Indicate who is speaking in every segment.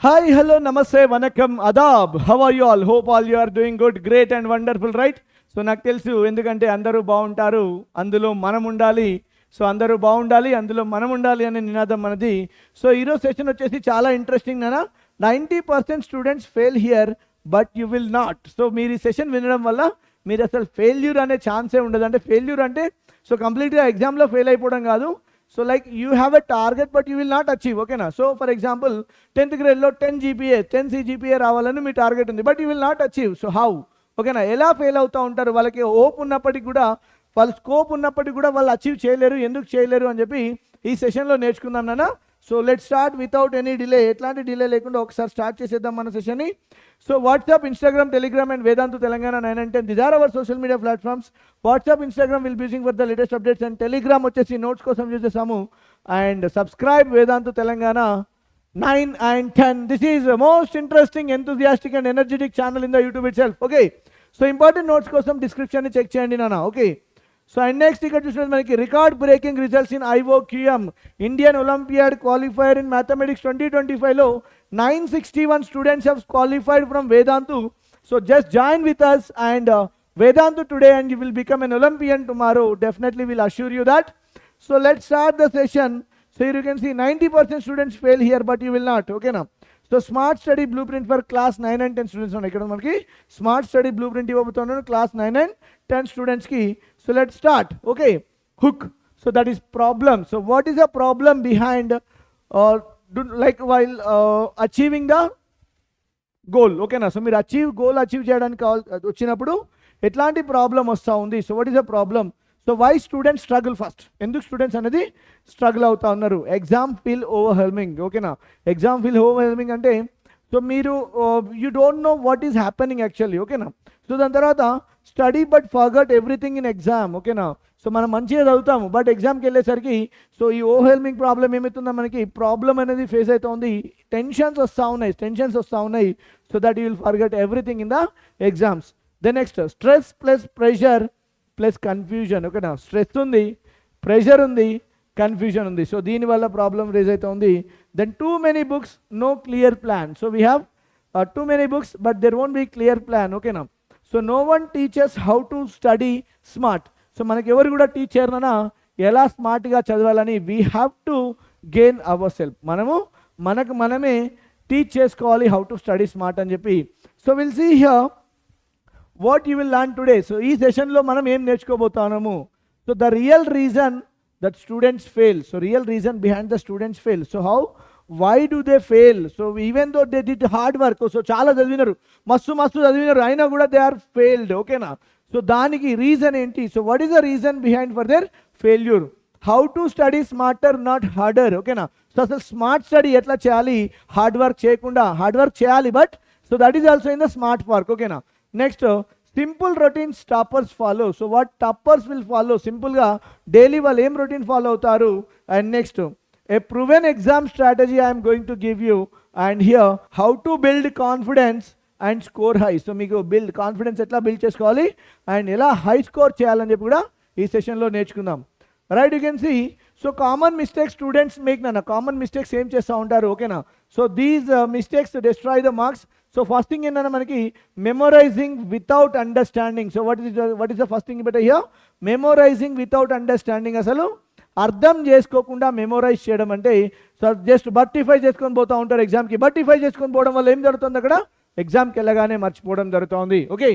Speaker 1: Hi, hello, namaste, vanakkam, adab. How are you all? Hope all you are doing good, great and wonderful, right? So నాకు తెలుసు ఎందుకంటే అందరూ బాగుంటారు, అందులో మనం ఉండాలి. సో అందరూ బాగుండాలి, అందులో మనం ఉండాలి అనే నినాదం మనది. సో ఈరోజు సెషన్ వచ్చేసి చాలా ఇంట్రెస్టింగ్ నానా. 90% students fail here but you will not. So మీరు ఈ సెషన్ వినడం వల్ల మీరు అసలు ఫెయిల్యూర్ అనే ఛాన్సే ఉండదు. అంటే ఫెయిల్యూర్ అంటే సో కంప్లీట్గా ఎగ్జామ్లో ఫెయిల్ అయిపోవడం కాదు. So like you have a target but you will not achieve. ఓకేనా? సో ఫర్ ఎగ్జాంపుల్ 10th గ్రేడ్లో 10 GPA 10 CGPA రావాలని మీ టార్గెట్ ఉంది, but you will not achieve. So how? ఓకేనా? ఎలా ఫెయిల్ అవుతూ ఉంటారు? వాళ్ళకి హోప్ ఉన్నప్పటికీ కూడా, వాళ్ళ స్కోప్ ఉన్నప్పటికీ కూడా వాళ్ళు అచీవ్ చేయలేరు. ఎందుకు చేయలేరు అని చెప్పి ఈ సెషన్లో నేర్చుకుందాం నాన్న. So let start without any delay. ఎట్లాంటి డిలే లేకుండా ఒకసారి స్టార్ట్ చేసేద్దాం మన సెషన్ని. So WhatsApp, Instagram, Telegram and Vedantu Telangana 9 and 10 these are our social media platforms. WhatsApp, Instagram will be using for the latest updates and Telegram వచ్చేసి notes కోసం use చేస్తాము. And subscribe Vedantu Telangana 9 and 10. This is the most interesting, enthusiastic and energetic channel in the YouTube itself. Okay. So important notes కోసం డిస్క్రిప్షన్ని check చేయండి నాన్న. Okay. So and next ఇక్కడ చూసినట్టు మనకి record breaking results in IOQM Indian olympiad qualifier in mathematics 2025లో 961 students have qualified from Vedantu. So just join with us and Vedantu today and you will become an olympian tomorrow. Definitely will assure you that. So let's start the session. So here you can see 90% students fail here but you will not. Okay na? So smart study blueprint for class 9 and 10 students ఉన్నాయి ఇక్కడ మనకి. Smart study blueprint ఇవ్వబోతున్నాను class 9 and 10 స్టూడెంట్స్కి. So let start. Okay. Hook. So that is problem. So what is the problem behind like while achieving the goal? ఓకేనా? So మీరు goal achieve చేయడానికి వచ్చినప్పుడు ఎట్లాంటి ప్రాబ్లం వస్తూ ఉంది? So what is the problem? So why students struggle first? ఎందుకు students అనేది struggle అవుతా ఉన్నారు? Exam feel overwhelming. ఓకేనా? ఎగ్జామ్ ఫీల్ ఓవర్వెల్మింగ్ అంటే సో మీరు you don't know what is happening actually. ఓకేనా? సో దాని తర్వాత study but forgot everything in exam. ఓకేనా? సో మనం మంచిగా చదువుతాము బట్ ఎగ్జామ్కి వెళ్ళేసరికి సో ఈ ఓవర్వెల్మింగ్ ప్రాబ్లం ఏమవుతుందో మనకి ప్రాబ్లం అనేది ఫేస్ అవుతుంది. టెన్షన్స్ వస్తూ ఉన్నాయి. So that you will forget everything in the exams. Then next stress plus pressure plus confusion. ఓకేనా? స్ట్రెస్ ఉంది, ప్రెషర్ ఉంది, కన్ఫ్యూజన్ ఉంది. సో దీనివల్ల ప్రాబ్లం రేజ్ అవుతుంది. Then too many books, no clear plan. So we have too many books but there won't be clear plan. ఓకేనా? So no one teachers how to study smart. So మనకి ఎవరు కూడా teach చేయరనా ఎలా స్మార్ట్గా చదవాలని. We have to gain our self. మనమే teach చేసుకోవాలి హౌ టు స్టడీ స్మార్ట్ అని చెప్పి. So will see here what you will learn today. So ఈ సెషన్లో మనం ఏం నేర్చుకోబోతున్నాము? So the real reason that students fail. So real reason behind the students fail. So how, why do they fail? So even though they did hard work, so చాలా చదివినారు, మస్తు చదివినారు, అయినా కూడా దే ఆర్ ఫెయిల్డ్. ఓకేనా? So దానికి reason ఏంటి? So what is the reason behind for their failure? How to study smarter not harder. ఓకేనా? సో అసలు స్మార్ట్ స్టడీ ఎట్లా చేయాలి? హార్డ్ వర్క్ చేయకుండా. హార్డ్ వర్క్ చేయాలి but so that is also in the smart work. ఓకేనా? Next simple routines toppers follow. So what toppers will follow? సింపుల్గా daily వాళ్ళు ఏం రొటీన్ ఫాలో అవుతారు? And next a proven exam strategy I'm going to give you. And here how to build confidence and score high. So మీకు confidence ఎట్లా build చేసుకోవాలి and ఎలా high score చేయాలని చెప్పి కూడా ఈ సెషన్లో నేర్చుకుందాం. Right? You can see. So common mistakes students make నాన్న. కామన్ మిస్టేక్స్ ఏం చేస్తూ ఉంటారు? ఓకేనా? So these mistakes destroy the marks. So first thing ఏంటంటే మనకి memorising without understanding. So what is the first thing better here? Memorising without understanding. అసలు అర్థం చేసుకోకుండా మెమొరైజ్ చేయడం అంటే సో జస్ట్ బర్టిఫై చేసుకొని పోతూ ఉంటారు ఎగ్జామ్కి. బర్టిఫై చేసుకొని పోవడం వల్ల ఏం జరుగుతుంది? అక్కడ ఎగ్జామ్కి వెళ్ళగానే మర్చిపోవడం జరుగుతుంది. Okay.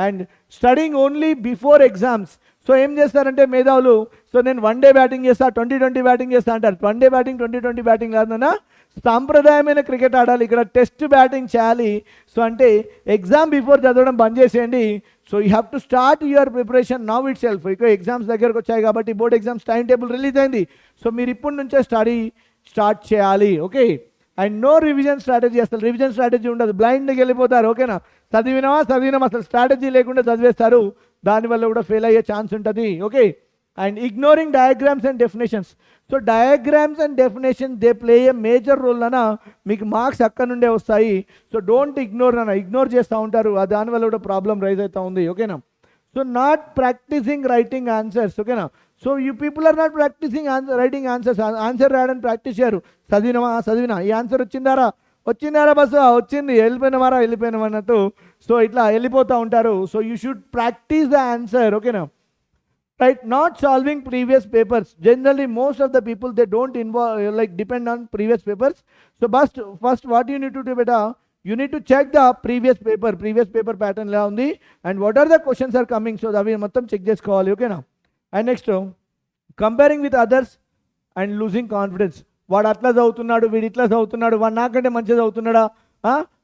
Speaker 1: And studying only before exams. So ఏం చేస్తారంటే మేధావులు, సో నేను 1 day బ్యాటింగ్ చేస్తా, 2020 బ్యాటింగ్ చేస్తా అంటారు. 1 day బ్యాటింగ్ 2020 బ్యాటింగ్ కాదన్నా, సాంప్రదాయమైన క్రికెట్ ఆడాలి. ఇక్కడ టెస్ట్ బ్యాటింగ్ చేయాలి. సో అంటే ఎగ్జామ్ బిఫోర్ చదవడం బంద్ చేసేయండి. So you have to start your preparation now itself. ఇక ఎగ్జామ్స్ దగ్గరకు వచ్చాయి కాబట్టి board exams time table release అయింది. సో మీరు ఇప్పటి నుంచే స్టడీ స్టార్ట్ చేయాలి. Okay. And no revision strategy. అసలు రివిజన్ స్ట్రాటజీ ఉండదు, బ్లైండ్గా వెళ్ళిపోతారు. ఓకేనా? చదివినాం అసలు స్ట్రాటజీ లేకుండా చదివేస్తారు. దానివల్ల కూడా ఫెయిల్ అయ్యే ఛాన్స్ ఉంటుంది. Okay. And ignoring diagrams and definitions. So diagrams and definition they play a major role అన్న. మీకు మార్క్స్ అక్కడ నుండే వస్తాయి. సో డోంట్ ఇగ్నోర్ అన్న. ఇగ్నోర్ చేస్తూ ఉంటారు, దానివల్ల కూడా ప్రాబ్లం రైజ్ అవుతూ ఉంది. ఓకేనా? So not practising writing answers. ఓకేనా? So you people are not practising writing answers. Answer రాయడానికి ప్రాక్టీస్ చేయరు. చదివినా ఈ ఆన్సర్ వచ్చిందారా వచ్చిందారా బస్సు వచ్చింది, వెళ్ళిపోయినవారా వెళ్ళిపోయినవన్నట్టు. సో ఇట్లా వెళ్ళిపోతూ ఉంటారు. So you should practise the answer, ఓకేనా. Right, not solving previous papers. Generally most of the people they don't involve like depend on previous papers. So first what you need to do బెటా, you need to check the previous paper pattern ఎలా ఉంది and what are the questions are coming. So అవి మొత్తం check చేసుకోవాలి, ఓకేనా. And next comparing with others and losing confidence. వాడు అట్లా చదువుతున్నాడు, వీడు ఇట్లా చదువుతున్నాడు, వాడు నాకంటే మంచిగా చదువుతున్నాడా,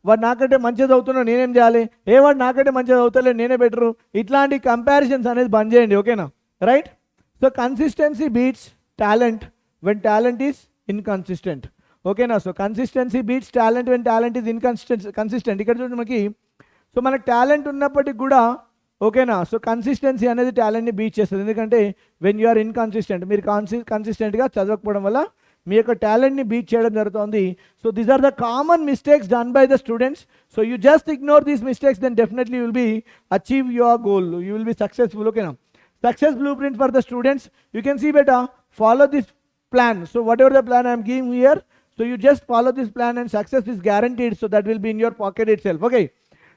Speaker 1: వాడు నాకంటే మంచిగా చదువుతున్నాడు నేనేం చేయాలి, వాడు నాకంటే మంచిగా చదువుతలే నేనే బెటరు, ఇట్లాంటి కంపారిజన్స్ అనేది బంద్ చేయండి, ఓకేనా. Right. So consistency beats talent when talent is inconsistent, ఓకేనా. So consistency beats talent when talent is consistent. ఇక్కడ చూడండి మనకి, సో మనకు టాలెంట్ ఉన్నప్పటికి కూడా, ఓకేనా. సో కన్సిస్టెన్సీ అనేది టాలెంట్ని బీట్ చేస్తుంది. ఎందుకంటే వెన్ యూ ఆర్ ఇన్కన్సిస్టెంట్, మీరు కన్సిస్టెంట్గా చదవకపోవడం వల్ల మీ యొక్క టాలెంట్ని బీట్ చేయడం జరుగుతుంది. So these are the common mistakes done by the students. So you just ignore these mistakes, then definitely you will be achieve your goal, you will be successful, ఓకేనా. Success blueprint for the students. You can see better, follow this plan. So whatever the plan I am giving here, so you just follow this plan and success is guaranteed. So that will be in your pocket itself, okay.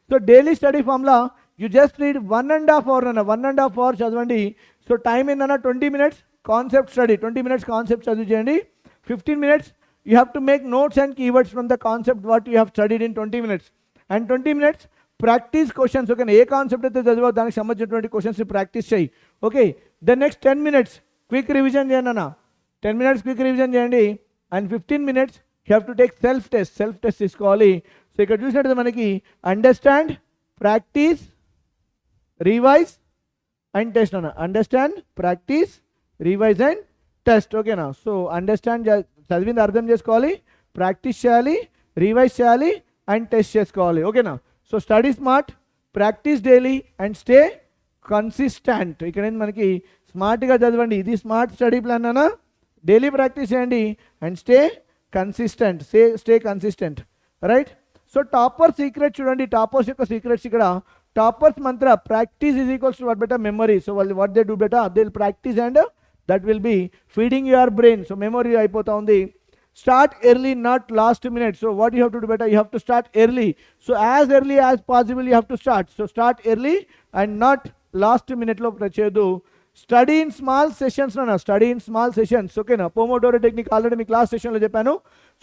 Speaker 1: So daily study formula, you just read 1.5 hour anna 1.5 hour chadavandi. So time in anna 20 minutes concept study, 20 minutes concept chadivi cheyandi. 15 minutes you have to make notes and keywords from the concept what you have studied in 20 minutes, and 20 minutes practice questions, okay. ఏ concept అయితే చదివో దానికి సంబంధించినటువంటి questions practice చేయి, okay. Then next 10 minutes quick revision చేయండి అన్న, 10 minutes quick revision చేయండి. And 15 minutes you have to take self test తీసుకోవాలి. సో ఇక్కడ చూసినట్టు మనకి understand, practice, revise and test అన్న. Understand, practice, revise and test, ఓకేనా. సో అండర్స్టాండ్ చదివింది అర్థం చేసుకోవాలి, ప్రాక్టీస్ చేయాలి, రివైజ్ చేయాలి అండ్ టెస్ట్ చేసుకోవాలి, ఓకేనా. So study smart, practice daily and stay consistent. ఇక్కడ ఏంటి మనకి స్మార్ట్గా చదవండి, ఇది స్మార్ట్ స్టడీ ప్లాన్ అన్న. డైలీ ప్రాక్టీస్ చేయండి and stay consistent, right. So topper secret చూడండి, టాపర్స్ యొక్క సీక్రెట్స్ ఇక్కడ. Toppers mantra practice is equals to what better memory. So వాళ్ళు what they do better, they will practice and that will be feeding your brain. So memory అయిపోతా ఉంది. Start early, not last minute. So what you have to do better, you have to start early. So as early as possible you have to start. So start early and not last minute lo chedu. Study in small sessions na, study in small sessions, okay na. Pomodoro technique already me class session lo cheppanu.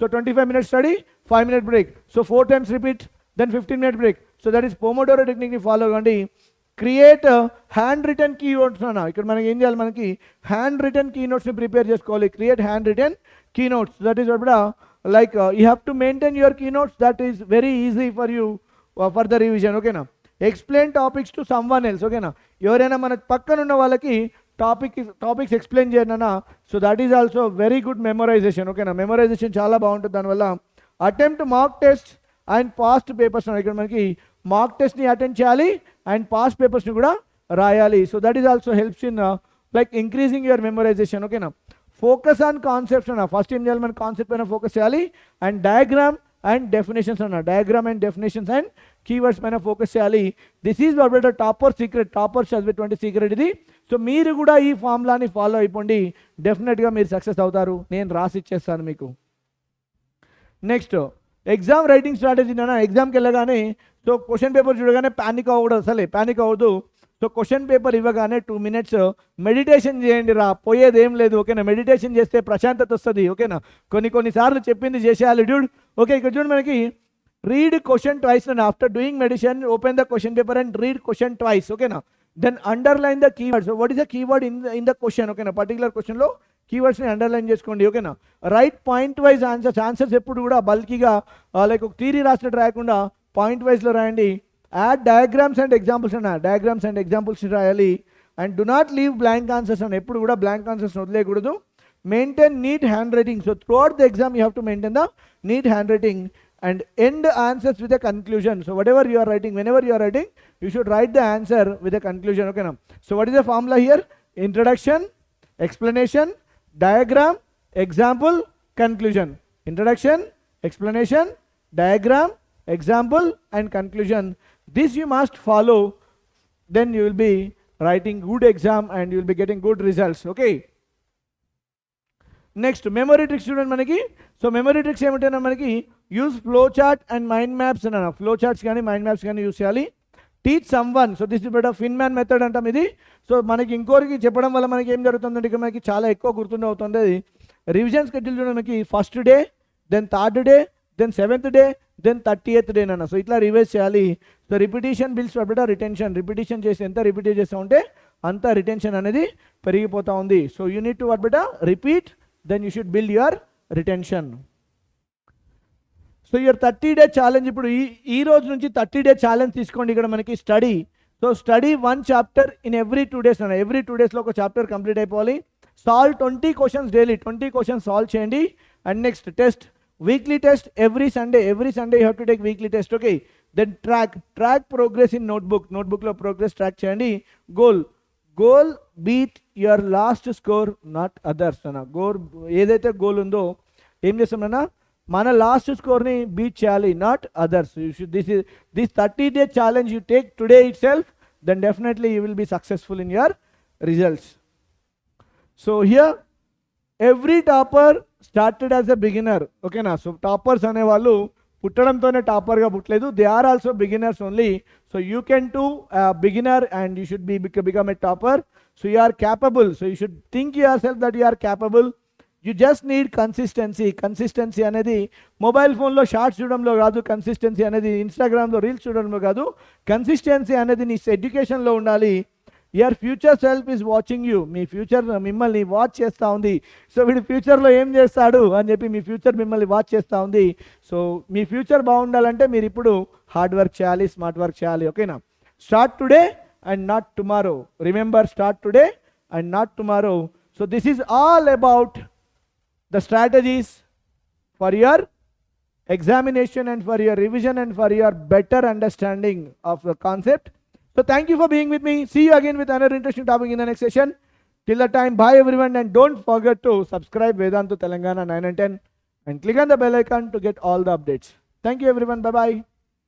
Speaker 1: So 25 minutes study, 5 minute break. So 4 times repeat, then 15 minute break. So that is Pomodoro technique ni follow gandi. Create handwritten key notes అన్న. ఇక్కడ మనకి ఏం చేయాలి, మనకి handwritten key నోట్స్ని prepare చేసుకోవాలి. Create handwritten key notes, that is like you have to maintain your key notes, that is very easy for you for the revision, ఓకేనా. Explain topics to someone else, ఓకేనా. ఎవరైనా మన పక్కన ఉన్న వాళ్ళకి topics explain చేయండి అన్న. So that is also very good memorisation, ఓకేనా. మెమరైజేషన్ చాలా బాగుంటుంది దానివల్ల. Attempt mock test and past papers అన్న. ఇక్కడ మనకి మాక్ టెస్ట్ని అటెండ్ చేయాలి అండ్ పాస్ట్ పేపర్స్ని కూడా రాయాలి. So that is also helps in like increasing your memorisation, ఓకేనా. ఫోకస్ ఆన్ కాన్సెప్ట్స్ అన్న. ఫస్ట్ ఏం చేయాలి, మన కాన్సెప్ట్ పైన ఫోకస్ చేయాలి. అండ్ డయాగ్రామ్ అండ్ డెఫినేషన్స్ అన్న. Diagram and definitions and keywords పైన ఫోకస్ చేయాలి. This is what topper secret, topper చదివేటువంటి సీక్రెట్ ఇది. సో మీరు కూడా ఈ ఫార్ములాని ఫాలో అయిపోండి, డెఫినెట్గా మీరు సక్సెస్ అవుతారు. నేను రాసి ఇచ్చేస్తాను మీకు. నెక్స్ట్ ఎగ్జామ్ రైటింగ్ స్ట్రాటజీ అన్న. ఎగ్జామ్కి వెళ్ళగానే సో క్వశ్చన్ పేపర్ చూడగానే ప్యానిక్ అవ్వకూడదు, అసలే ప్యానిక్ అవ్వద్దు. సో క్వశ్చన్ పేపర్ ఇవ్వగానే 2 minutes మెడిటేషన్ చేయండి రా, పోయేది ఏం లేదు, ఓకేనా. మెడిటేషన్ చేస్తే ప్రశాంతత వస్తుంది, ఓకేనా. కొన్నిసార్లు చెప్పింది చేసేయాలి డ్యూడ్, ఓకే. ఇక్కడ చూడండి మనకి read question twice and after doing meditation open the question paper and read question twice, ఓకేనా. Then underline the keyword. So what is the keyword in the question, ఓకేనా. పర్టికులర్ క్వశ్చన్లో కీవర్డ్స్ని అండర్లైన్ చేసుకోండి, ఓకేనా. Right point wise answers ఎప్పుడు కూడా బల్కీగా like ఒక theory రాసినట్టు రాయకుండా పాయింట్ వైజ్లో రాయండి. యాడ్ డయాగ్రామ్స్ అండ్ ఎగ్జాంపుల్స్ అన్న. డయాగ్రామ్స్ అండ్ ఎగ్జాంపుల్స్ రాయాలి. And do not leave blank answers అన్న. ఎప్పుడు కూడా బ్లాంక్ ఆన్సర్స్ వదిలేయకూడదు. Maintain neat handwriting. So throughout the exam you have to maintain the neat handwriting and end answers with a conclusion. So whenever you are writing, you should write the answer with a conclusion, okay na. So what is the formula here? Introduction, explanation, diagram, example, conclusion. Introduction, explanation, diagram, example and conclusion. This you must follow, then you will be writing good exam and you will be getting good results, okay. Next memory tricks చూడండి మనకి. So memory tricks ఏమిటైనా మనకి use flow chart and mind maps అన్న flow charts కానీ mind maps కానీ use చేయాలి. Teach some one, so this is better Feynman method అంటాం ఇది. సో మనకి ఇంకోరికి చెప్పడం వల్ల మనకి ఏం జరుగుతుందంటే ఇక్కడ మనకి చాలా ఎక్కువ గుర్తుండే అవుతుంది. అది రివిజన్ స్కెడ్యూల్ చూడండి, మనకి first day, then third day, then 7th day, then 30th day అన్న. సో ఇట్లా రివైజ్ చేయాలి. So repetition builds better retention. Repetition చేసి ఎంత రిపీట్ చేస్తూ ఉంటే అంత రిటెన్షన్ అనేది పెరిగిపోతూ ఉంది. So you need to what better repeat, then you should build your retention. So your 30-day challenge, ఇప్పుడు ఈ రోజు నుంచి 30-day ఛాలెంజ్ తీసుకోండి. ఇక్కడ మనకి study, so study 1 chapter in every 2 days అన్న. ఎవ్రీ 2 daysలో ఒక చాప్టర్ కంప్లీట్ అయిపోవాలి. Solve 20 questions daily, 20 questions solve చేయండి. And next test, weekly test every Sunday you have to take weekly test. Okay, then track progress in నోట్బుక్లో progress track చేయండి. Goal beat your last score, not others అన్న. ఏదైతే goal ఉందో ఏం చేస్తామన్నా, మన last స్కోర్ని బీట్ చేయాలి, not others. You should this 30-day challenge you take today itself, then definitely you will be successful in your results. So here every topper started as a beginner. ఓకేనా, so toppers అనేవాళ్ళు పుట్టడంతోనే టాపర్గా పుట్టలేదు, they are also beginners only. So you can to beginner and you should become a topper. So you are capable, so you should think your self that you are capable. You just need consistency అనేది mobile ఫోన్లో shorts చూడడంలో కాదు, consistency అనేది ఇన్స్టాగ్రామ్లో reels చూడడంలో కాదు, consistency అనేది నీ ఎడ్యుకేషన్లో ఉండాలి. Your future self is watching you, me future మిమ్మల్ని వాచ్ చేస్తూ ఉంది. సో వీడు ఫ్యూచర్లో ఏం చేస్తాడు అని చెప్పి మీ ఫ్యూచర్ మిమ్మల్ని వాచ్ చేస్తూ ఉంది. సో మీ ఫ్యూచర్ బాగుండాలంటే మీరు ఇప్పుడు హార్డ్ వర్క్ చేయాలి, స్మార్ట్ వర్క్ చేయాలి. ఓకేనా, start today and not tomorrow. Remember, start today and not tomorrow. So this is all about the strategies for your examination and for your revision and for your better understanding of the concept. So thank you for being with me. See you again with another interesting topic in the next session. Till the time, bye everyone, and don't forget to subscribe Vedantu Telangana 9 and 10 and click on the bell icon to get all the updates. Thank you everyone. Bye bye.